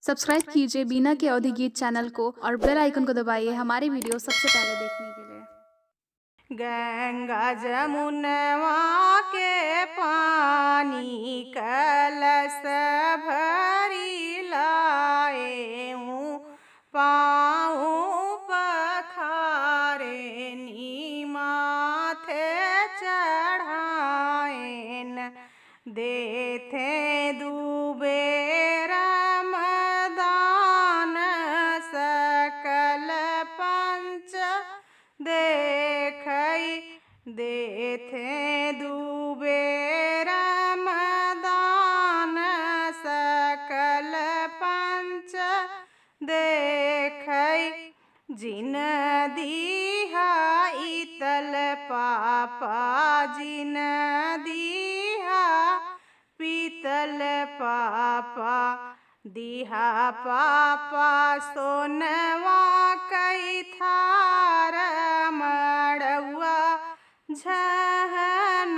Subscribe कीजिए बीना के अवधि गीत चैनल को और बेल आइकन को दबाइए हमारी वीडियो सबसे पहले देखने के लिए। गंगा जमुनवा के पानी कलश भरी लाए हूँ, पाँव पखारे नी माथे चढ़ाएन, देथे डूबे रमदान सकल पंच देखै, देथे डूबे रमदान सकल पंच देखै, जिन दीहा इतल पापा जिन दीहा पीतल पापा, दिहा पापा सोनवा कई थार मड़ुआ झहनाई,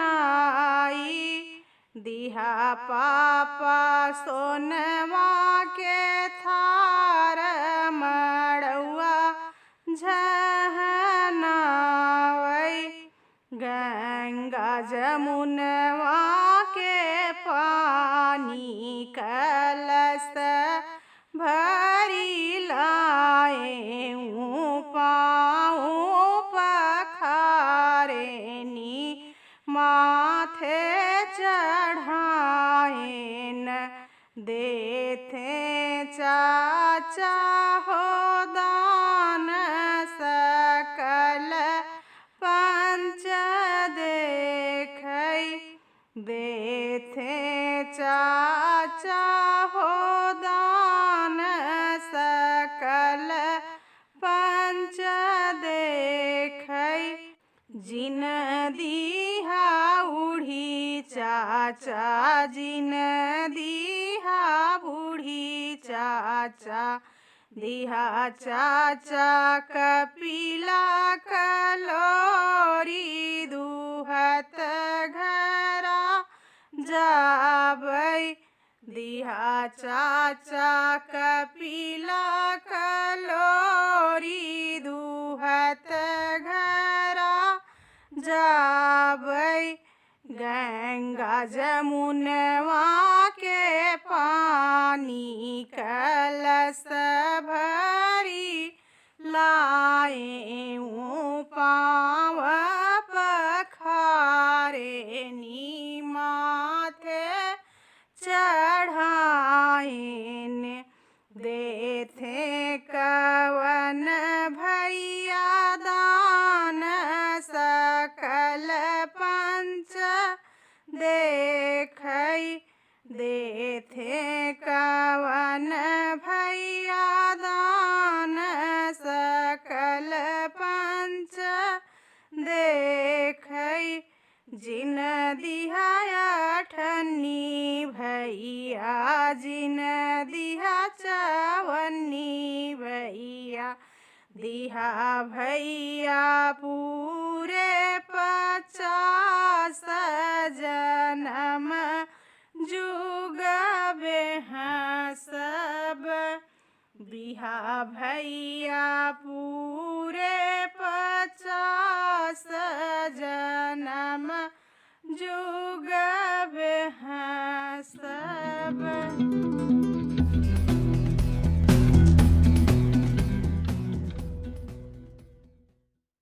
दिहा पापा सोनवा के थार मड़ुआ झहनावै, गंगा जमुनवा के पानी कलश भरी लाए हूँ, पाँव पखारे नी माथे चढ़ाएन, देथे चाचा हो दान सकल पंच देखै, देथे चाचा हो दान सकल पंच देखै, जिन दीहा बूढ़ी चाचा जिन दीहा बूढ़ी चाचा, दिहा चाचा कपिला कलोरी दूहत घरा जाबै, दिहा चाचा कपिला कलोरी दूहत घरा जाबै, गंगा जमुनवा के पानी कलश भरी लाए हूँ, पाँव पखारे नी माथे चढ़ाएन, देथे कवन भैया दान सकल पंच देखै, देथे कवन भैया दान सकल पंच देखै, जिन दिहा अठन्नी भैया जिन दिहा चवन्नी भैया, दिहा भैया पूरे 50 जनम जुगबे सब, दिहा भैया पूरे 50 जनम जुगबे सब।